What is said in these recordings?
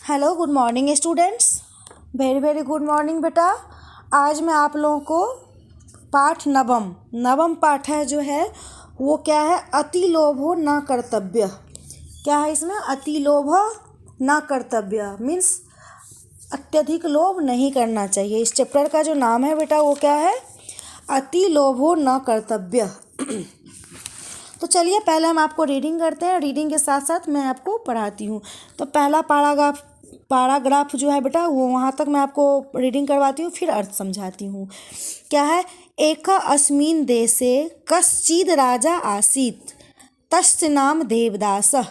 Hello good morning students. Very very good morning बेटा। आज मैं आप लोगों को पाठ नवम नवम पाठ है जो है वो क्या है, अति लोभो न कर्तव्य। क्या है इसमें, अति लोभ न कर्तव्य मीन्स अत्यधिक लोभ नहीं करना चाहिए। इस चैप्टर का जो नाम है बेटा वो क्या है, अति लोभो न कर्तव्य। तो चलिए पहले हम आपको रीडिंग करते हैं, रीडिंग के साथ साथ मैं आपको पढ़ाती हूँ। तो पहला पैराग्राफ जो है बेटा वो वहाँ तक मैं आपको रीडिंग करवाती हूँ, फिर अर्थ समझाती हूँ। क्या है, एका अस्मिन् देशे कश्चिद् राजा आसीत् तस्य नाम देवदासः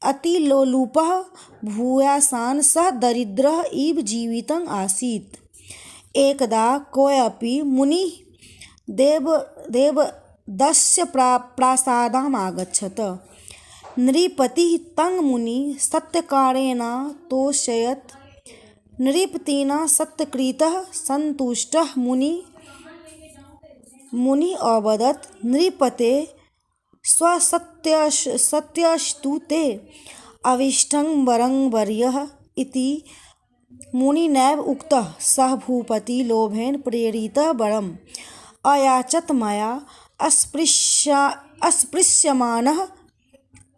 अतिलोलुपः भूयासान् सः दरिद्रः इव जीवितम् आसीत्। एकदा कोऽपि मुनिः देवदस्य प्रासादम् आगच्छत्। नृपतिः तं मुनिः सत्कारेण तोषयत्। नृपतिना सत्कृतः सन्तुष्टः मुनिः अवदत्, नृपते सत्यस्तु ते अभीष्टं वरं वर्यः इति मुनिनैव उक्तः। सः भूपति लोभेन प्रेरितः वरम् अयाचत मया अस्पृश्यमानः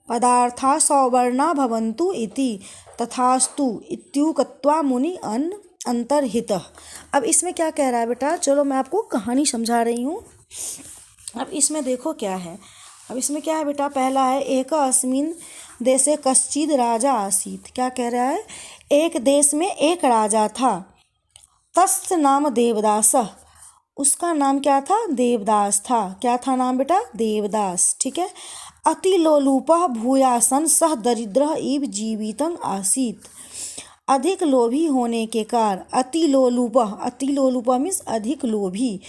पदार्थाः सवर्णा भवन्तु इति। तथास्तु इत्युक्त्वा मुनि अंतर्हितः। अब इसमें क्या कह रहा है बेटा, चलो मैं आपको कहानी समझा रही हूँ। अब इसमें देखो क्या है, अब इसमें क्या है बेटा, पहला है एक अस्मिन् देशे कश्चिद् राजा आसीत्। क्या कह रहा है, एक देश में एक राजा था। तस्य नाम देवदासः, उसका नाम क्या था, देवदास था। क्या था नाम बेटा, देवदास। ठीक है। अतिलोलुपः भूयासन् सः दरिद्रः इव जीवितम् आसीत्। अधिक लोभी होने के कारण, अतिलोलुपः मीन्स अधिक लोभी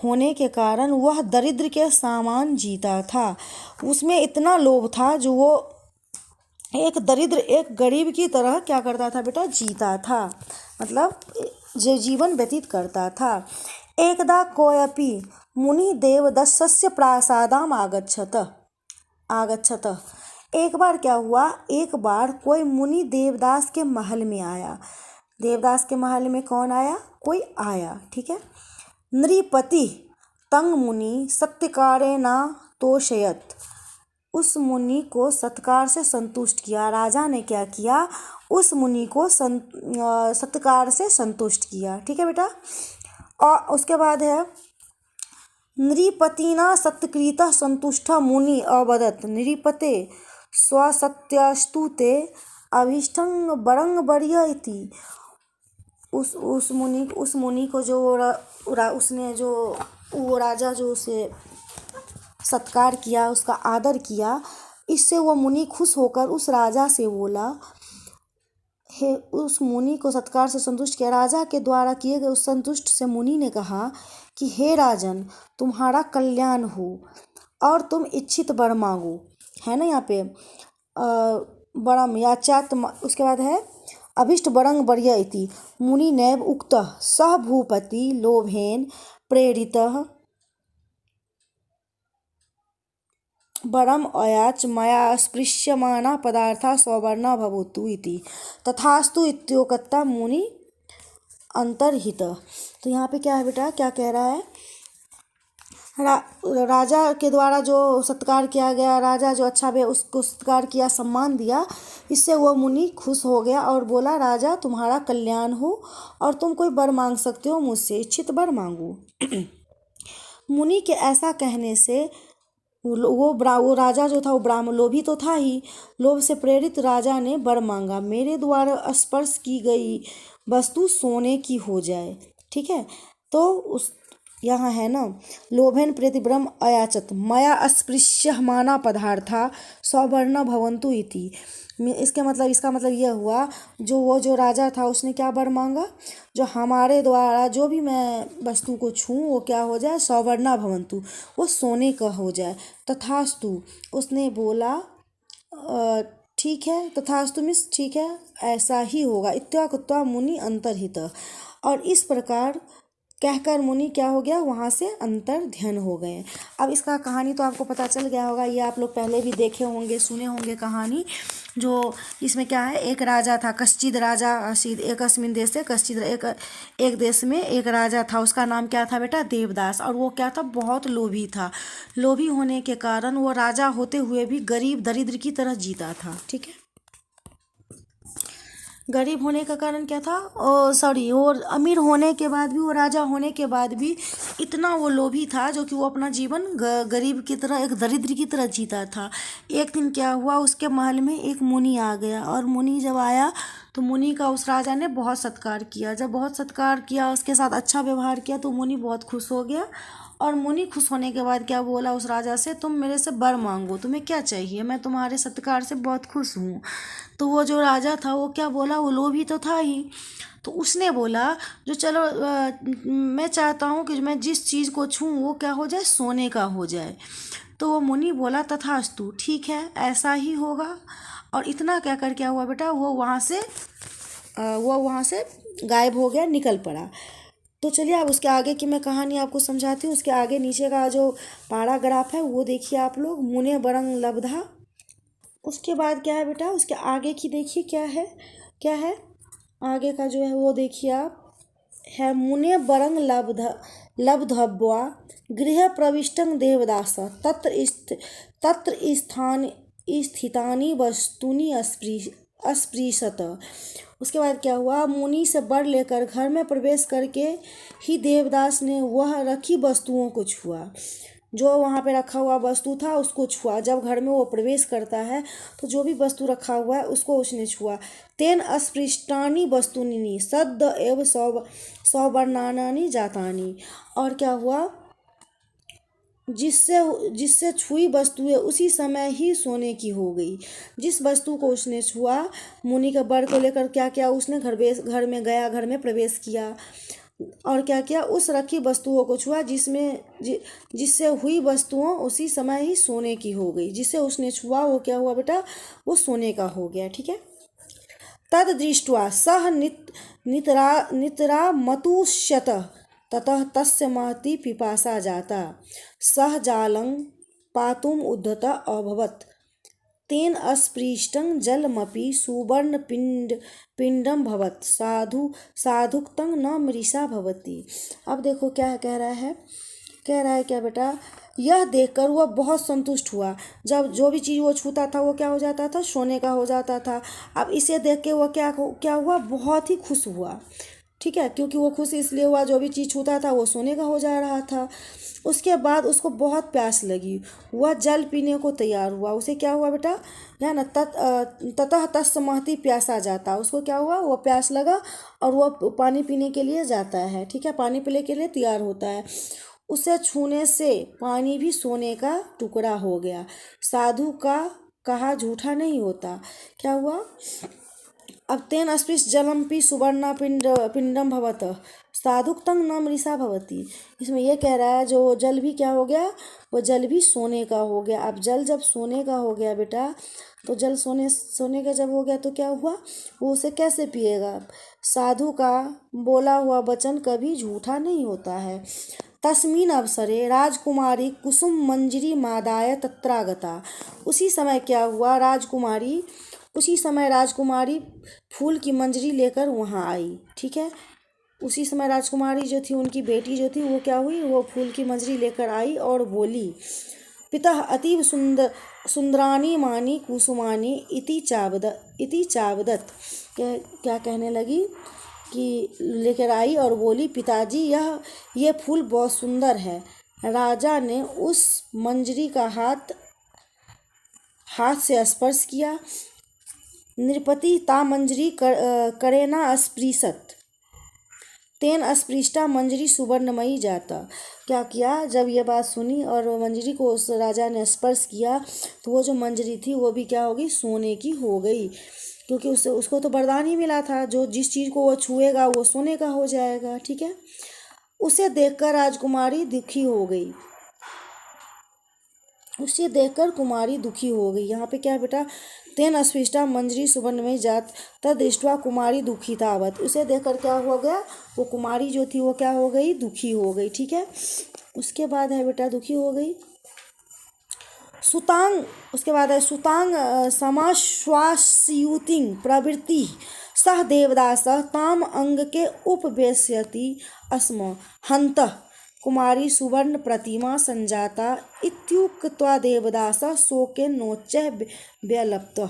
होने के कारण वह दरिद्र के समान जीता था। उसमें इतना लोभ था जो वो एक दरिद्र एक गरीब की तरह क्या करता था बेटा, जीता था, मतलब जो जीवन व्यतीत करता था। एकदा कोऽपि मुनि देवदस्य प्रासादम् आगच्छत। एक बार क्या हुआ, एक बार कोई मुनि देवदास के महल में आया। देवदास के महल में कौन आया, कोई आया। ठीक है। नृपति तं मुनि सत्कारेण तोषयत्, उस मुनि को सत्कार से संतुष्ट किया। राजा ने क्या किया, उस मुनि को सत्कार से संतुष्ट किया। ठीक है बेटा। और उसके बाद है, नृपतिना सत्कृतः संतुष्टः मुनि अवदत्, नृपते स्वसत्यस्तु ते अभीष्टं वरं वर्य इति। उस मुनि को जो उसने जो वो राजा जो उसे सत्कार किया, उसका आदर किया, इससे वो मुनि खुश होकर उस राजा से बोला, हे, उस मुनि को सत्कार से संतुष्ट किया। राजा के द्वारा किए गए उस संतुष्ट से मुनि ने कहा कि हे राजन, तुम्हारा कल्याण हो और तुम इच्छित वर मांगो। है ना यहाँ पे बरम याचात। उसके बाद है अभिष्ट वरं वर्य इति मुनि नैव उक्तः। सः भूपति लोभेन प्रेरितः वरम अयाच मया स्पृश्यमाना पदार्था सवर्णा भवतु इति। तथास्तु इत्युक्त्वा मुनि अंतर्हित। तो यहाँ पे क्या है बेटा, क्या कह रहा है, राजा के द्वारा जो सत्कार किया गया, राजा जो अच्छा भी उसको सत्कार किया, सम्मान दिया, इससे वो मुनि खुश हो गया और बोला, राजा तुम्हारा कल्याण हो और तुम कोई वर मांग सकते हो मुझसे, इच्छित वर मांगो। मुनि के ऐसा कहने से वो राजा जो था वो ब्राह्मण लोभी तो था ही। लोभ से प्रेरित राजा ने वर मांगा, मेरे द्वारा स्पर्श की गई वस्तु सोने की हो जाए। ठीक है। तो उस यहाँ है ना, लोभेन प्रेति ब्रह्म अयाचत मया स्पृश्यमाना पदार्था सवर्णा भवन्तु इति। इसका मतलब यह हुआ, जो राजा था उसने क्या वर मांगा, जो हमारे द्वारा जो भी मैं वस्तु को छूँ वो क्या हो जाए, सवर्णा भवन्तु, वो सोने का हो जाए। तथास्तु, उसने बोला ठीक है, तथास्तु मीन्स ठीक है, ऐसा ही होगा। इत्युक्त्वा मुनि अंतर्हित। और इस प्रकार कहकर मुनि क्या हो गया, वहाँ से अंतर ध्यान हो गए। अब इसका कहानी तो आपको पता चल गया होगा, ये आप लोग पहले भी देखे होंगे, सुने होंगे कहानी। जो इसमें क्या है, एक राजा था, कश्चिद राजा आसीत् एकस्मिन् देशे कश्चिद, एक देश में एक राजा था, उसका नाम क्या था बेटा, देवदास। और वो क्या था, बहुत लोभी था। लोभी होने के कारण वो राजा होते हुए भी गरीब दरिद्र की तरह जीता था। ठीक है, गरीब होने का कारण क्या था, सॉरी, और अमीर होने के बाद भी, वो राजा होने के बाद भी इतना वो लोभी था, जो कि वो अपना जीवन गरीब की तरह, एक दरिद्र की तरह जीता था। एक दिन क्या हुआ, उसके महल में एक मुनि आ गया, और मुनि जब आया तो मुनि का उस राजा ने बहुत सत्कार किया। जब बहुत सत्कार किया, उसके साथ अच्छा व्यवहार किया, तो मुनि बहुत खुश हो गया। और मुनि खुश होने के बाद क्या बोला उस राजा से, तुम मेरे से वर मांगो, तुम्हें क्या चाहिए, मैं तुम्हारे सत्कार से बहुत खुश हूँ। तो वो जो राजा था वो क्या बोला, वो लोभी तो था ही, तो उसने बोला जो चलो मैं चाहता हूँ कि मैं जिस चीज़ को छूँ वो क्या हो जाए, सोने का हो जाए। तो वो मुनि बोला तथास्तु, ठीक है ऐसा ही होगा। और इतना क्या कर क्या हुआ बेटा, वो वहाँ से गायब हो गया, निकल पड़ा। तो चलिए अब उसके आगे की मैं कहानी आपको समझाती हूँ। उसके आगे नीचे का जो पैराग्राफ है वो देखिए आप लोग, मुने बरंग लब्धा। उसके बाद क्या है बेटा, उसके आगे की देखिए क्या है आगे का जो है वो देखिए आप, है मुने बरंग लब्धव्वा गृह प्रविष्टं देवदास तत्र स्थान स्थितानि वस्तुनि अस्पृशत। उसके बाद क्या हुआ, मुनि से वर लेकर घर में प्रवेश करके ही देवदास ने वह रखी वस्तुओं को छुआ। जो वहाँ पे रखा हुआ वस्तु था उसको छुआ। जब घर में वो प्रवेश करता है तो जो भी वस्तु रखा हुआ है उसको उसने छुआ। तेन अस्पृष्टानि वस्तुनि सद्द एव सौवर्णानि जातानि। और क्या हुआ, जिससे छुई वस्तुएं उसी समय ही सोने की हो गई। जिस वस्तु को उसने छुआ, मुनि के वर को लेकर क्या किया उसने, घर में गया, घर में प्रवेश किया और क्या किया, उस रखी वस्तुओं को छुआ जिससे हुई वस्तुओं उसी समय ही सोने की हो गई। जिसे उसने छुआ वो क्या हुआ बेटा, वो सोने का हो गया। ठीक है, तद दृष्ट्वा सह नितरा मतुष्यत ततः तस्य महती पिपासा जाता सह जालं पातुम उद्धत अभवत् तेन अस्पृष्टं जलमपि सुवर्ण पिंडम भवत् साधुक्तं न मृषा भवति। अब देखो क्या कह रहा है क्या बेटा, यह देखकर वह बहुत संतुष्ट हुआ। जब जो भी चीज़ वो छूता था वो क्या हो जाता था, सोने का हो जाता था। अब इसे देख के वह क्या हुआ, बहुत ही खुश हुआ। ठीक है, क्योंकि वो खुश इसलिए हुआ, जो भी चीज़ छूता था वो सोने का हो जा रहा था। उसके बाद उसको बहुत प्यास लगी, वह जल पीने को तैयार हुआ। उसे क्या हुआ बेटा, है ना, ततः तस् महती प्यासा जाता। उसको क्या हुआ, वो प्यास लगा और वह पानी पीने के लिए जाता है। ठीक है, पानी पीने के लिए तैयार होता है। उसे छूने से पानी भी सोने का टुकड़ा हो गया। साधु का कहा झूठा नहीं होता। क्या हुआ, अब तेन अस्पृश जलमपि सुवर्णा पिंडम भवत साधुक्तं न मृषा भवति। इसमें यह कह रहा है जो जल भी क्या हो गया, वो जल भी सोने का हो गया। अब जल जब सोने का हो गया बेटा, तो जल सोने का जब हो गया तो क्या हुआ, वो उसे कैसे पिएगा। साधु का बोला हुआ वचन कभी झूठा नहीं होता है। तस्मिन अवसरे राजकुमारी कुसुम मंजरी मादाय तत्रागता। उसी समय क्या हुआ, राजकुमारी फूल की मंजरी लेकर वहाँ आई। ठीक है, उसी समय राजकुमारी जो थी, उनकी बेटी जो थी, वो क्या हुई, वो फूल की मंजरी लेकर आई और बोली, पिता अतीव सुंदरानी मानी कुसुमानी इति चावदत। क्या कहने लगी कि लेकर आई और बोली, पिताजी ये फूल बहुत सुंदर है। राजा ने उस मंजरी का हाथ से स्पर्श किया। नृपति ता मंजरी करेना अस्पृशत तेन अस्पृष्टा मंजरी सुवर्णमयी जाता। क्या किया, जब ये बात सुनी और मंजरी को उस राजा ने स्पर्श किया, तो वो जो मंजरी थी वो भी क्या हो गई, सोने की हो गई। क्योंकि उसको तो वरदान ही मिला था, जो जिस चीज़ को वो छुएगा वो सोने का हो जाएगा। ठीक है, उसे देखकर राजकुमारी दुखी हो गई। उसे देखकर कुमारी दुखी हो गई। यहाँ पे क्या है बेटा, तेन अस्पृष्टा मंजरी सुवर्ण में जात तदृष्ट्वा कुमारी दुखी तावत। उसे देखकर क्या हो गया, वो कुमारी जो थी वो क्या हो गई, दुखी हो गई। ठीक है, उसके बाद है बेटा दुखी हो गई सुतांग। उसके बाद है सुतांग समाश्वासयुतिं प्रवृत्ति सह देवदास ताम अंग के उपवेश्यति अस्म हंतः कुमारी सुवर्ण प्रतिमा संजाता इत्युक्त्वा देवदास शोके नोच्य व्यलप्त।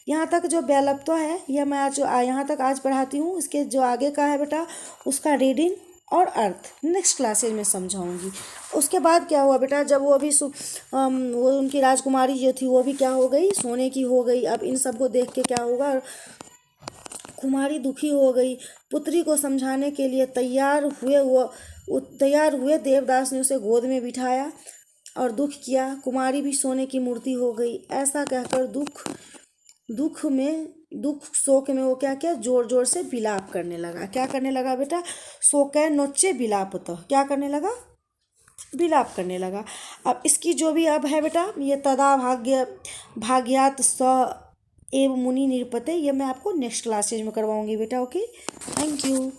यहाँ तक जो व्यलप्त है यह मैं आज यहाँ तक आज पढ़ाती हूँ। इसके जो आगे का है बेटा उसका रीडिंग और अर्थ नेक्स्ट क्लासेज में समझाऊंगी। उसके बाद क्या हुआ बेटा, जब वो अभी वो उनकी राजकुमारी जो थी वो भी क्या हो गई, सोने की हो गई। अब इन सब को देख के क्या होगा, कुमारी दुखी हो गई। पुत्री को समझाने के लिए तैयार हुए देवदास ने उसे गोद में बिठाया और दुख किया। कुमारी भी सोने की मूर्ति हो गई। ऐसा कहकर दुख शोक में वो क्या किया, जोर जोर से विलाप करने लगा। क्या करने लगा बेटा, शोकै नोचे विलापतः, क्या करने लगा, विलाप करने लगा। अब इसकी जो भी अब है बेटा, ये तदा भाग्यात स एव मुनि निरपते, ये मैं आपको नेक्स्ट क्लासेज में करवाऊंगी बेटा। Okay, thank you.